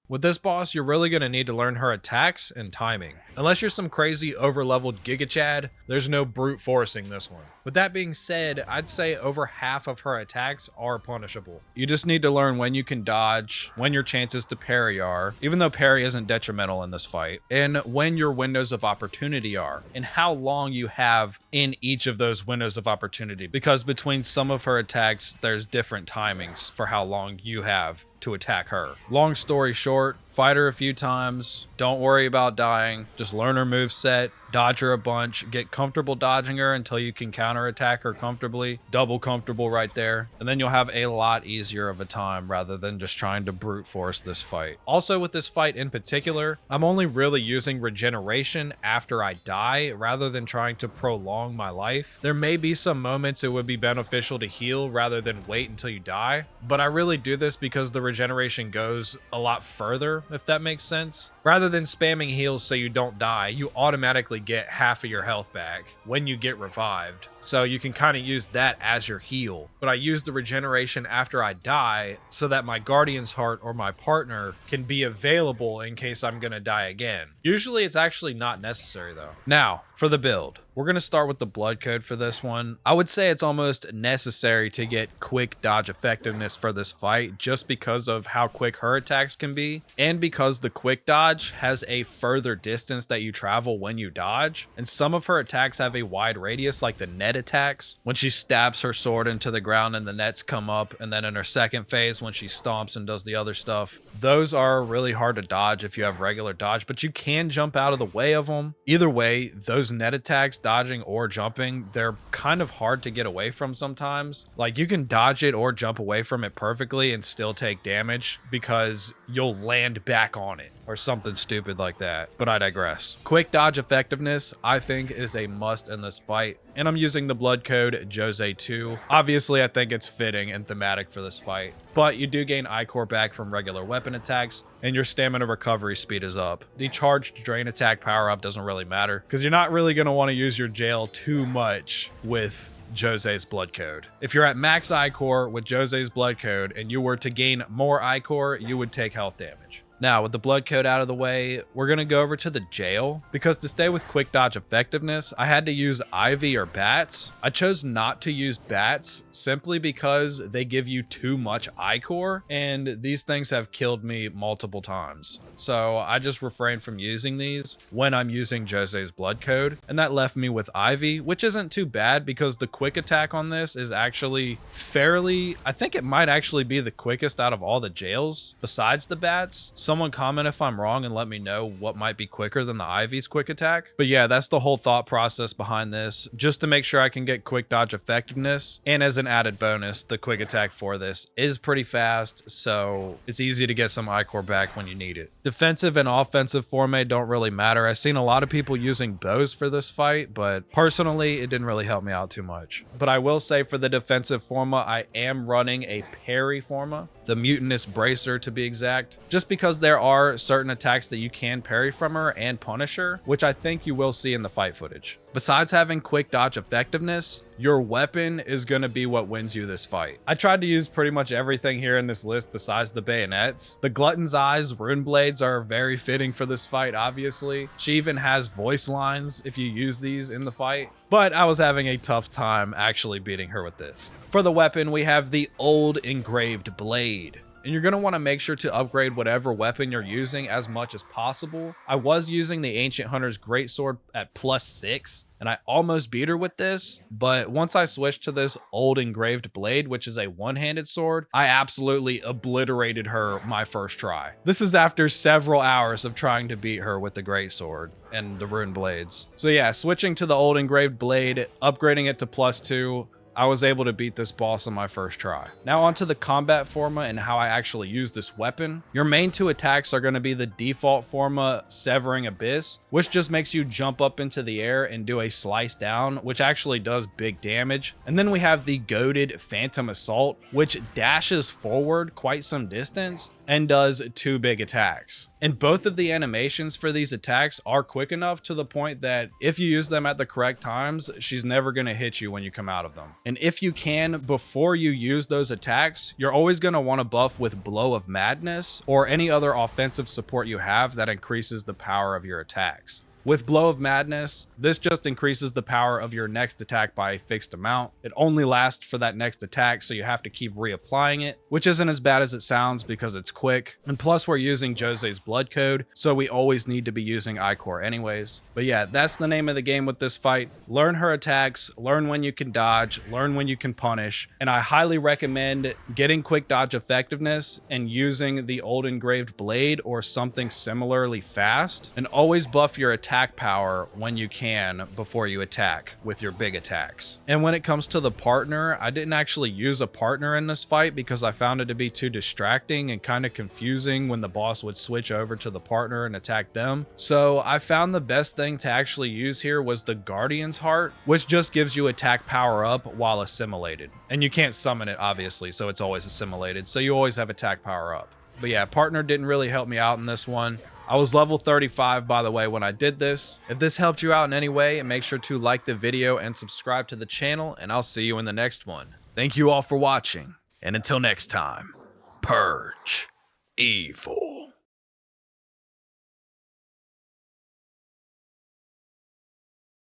With this boss, you're really going to need to learn her attacks and timing. Unless you're some crazy over-leveled Giga Chad, there's no brute forcing this one. With that being said, I'd say over half of her attacks are punishable. You just need to learn when you can dodge, when your chances to parry are, even though parry isn't detrimental in this fight, and when your windows of opportunity are, and how long you have in each of those windows of opportunity, because between some of her attacks, there's different timings for how long you have to attack her. Long story short, fight her a few times, don't worry about dying, just learn her moveset, dodge her a bunch, get comfortable dodging her until you can counterattack her comfortably, double comfortable right there, and then you'll have a lot easier of a time rather than just trying to brute force this fight. Also with this fight in particular, I'm only really using regeneration after I die rather than trying to prolong my life. There may be some moments it would be beneficial to heal rather than wait until you die, but I really do this because the regeneration goes a lot further, if that makes sense. Rather than spamming heals so you don't die, you automatically get half of your health back when you get revived. So you can kind of use that as your heal. But I use the regeneration after I die so that my guardian's heart or my partner can be available in case I'm gonna die again. Usually it's actually not necessary though. Now, for the build. We're going to start with the blood code for this one. I would say it's almost necessary to get quick dodge effectiveness for this fight just because of how quick her attacks can be, and because the quick dodge has a further distance that you travel when you dodge, and some of her attacks have a wide radius like the net attacks, when she stabs her sword into the ground and the nets come up, and then in her second phase when she stomps and does the other stuff. Those are really hard to dodge if you have regular dodge, but you can jump out of the way of them. Either way, those net attacks, dodging or jumping, they're kind of hard to get away from sometimes. Like you can dodge it or jump away from it perfectly and still take damage because you'll land back on it or something stupid like that, but I digress. Quick dodge effectiveness, I think, is a must in this fight, and I'm using the blood code Josee 2. Obviously, I think it's fitting and thematic for this fight, but you do gain Ichor back from regular weapon attacks, and your stamina recovery speed is up. The charged drain attack power up doesn't really matter, because you're not really going to want to use your jail too much with Josee's blood code. If you're at max Ichor with Josee's blood code and you were to gain more Ichor, you would take health damage. Now, with the blood code out of the way, we're going to go over to the jail, because to stay with quick dodge effectiveness, I had to use Ivy or bats. I chose not to use bats simply because they give you too much Ichor, and these things have killed me multiple times. So I just refrained from using these when I'm using Josee's blood code, and that left me with Ivy, which isn't too bad because the quick attack on this is actually fairly, I think it might actually be the quickest out of all the jails besides the bats. Someone comment if I'm wrong and let me know what might be quicker than the Ivy's quick attack. But yeah, that's the whole thought process behind this, just to make sure I can get quick dodge effectiveness. And as an added bonus, the quick attack for this is pretty fast, so it's easy to get some Ichor back when you need it. Defensive and offensive Formae don't really matter. I've seen a lot of people using bows for this fight, but personally, it didn't really help me out too much. But I will say for the defensive Forma, I am running a parry Forma, the Mutinous Bracer to be exact, just because there are certain attacks that you can parry from her and punish her, which I think you will see in the fight footage. Besides having quick dodge effectiveness, your weapon is going to be what wins you this fight. I tried to use pretty much everything here in this list besides the bayonets. The Glutton's Eyes rune blades are very fitting for this fight, obviously. She even has voice lines if you use these in the fight. But I was having a tough time actually beating her with this. For the weapon, we have the Old Engraved Blade. And you're going to want to make sure to upgrade whatever weapon you're using as much as possible. I was using the Ancient Hunter's Greatsword at +6, and I almost beat her with this, but once I switched to this Old Engraved Blade, which is a one-handed sword, I absolutely obliterated her my first try. This is after several hours of trying to beat her with the Greatsword and the rune blades. So yeah, switching to the Old Engraved Blade, upgrading it to +2, I was able to beat this boss on my first try. Now onto the combat Forma and how I actually use this weapon. Your main two attacks are going to be the default Forma Severing Abyss, which just makes you jump up into the air and do a slice down, which actually does big damage. And then we have the goated Phantom Assault, which dashes forward quite some distance and does 2 big attacks. And both of the animations for these attacks are quick enough to the point that if you use them at the correct times, she's never going to hit you when you come out of them. And if you can, before you use those attacks, you're always going to want to buff with Blow of Madness or any other offensive support you have that increases the power of your attacks. With Blow of Madness, this just increases the power of your next attack by a fixed amount. It only lasts for that next attack, so you have to keep reapplying it, which isn't as bad as it sounds because it's quick. And plus we're using Josee's blood code, so we always need to be using Icor anyways. But yeah, that's the name of the game with this fight. Learn her attacks, learn when you can dodge, learn when you can punish, and I highly recommend getting quick dodge effectiveness and using the old engraved blade or something similarly fast, and always buff your attack power when you can before you attack with your big attacks. And when it comes to the partner, I didn't actually use a partner in this fight because I found it to be too distracting and kind of confusing when the boss would switch over to the partner and attack them. So I found the best thing to actually use here was the Guardian's Heart, which just gives you attack power up while assimilated. And you can't summon it obviously, so it's always assimilated, so you always have attack power up. But yeah, partner didn't really help me out in this one. I was level 35, by the way, when I did this. If this helped you out in any way, make sure to like the video and subscribe to the channel, and I'll see you in the next one. Thank you all for watching, and until next time, purge evil.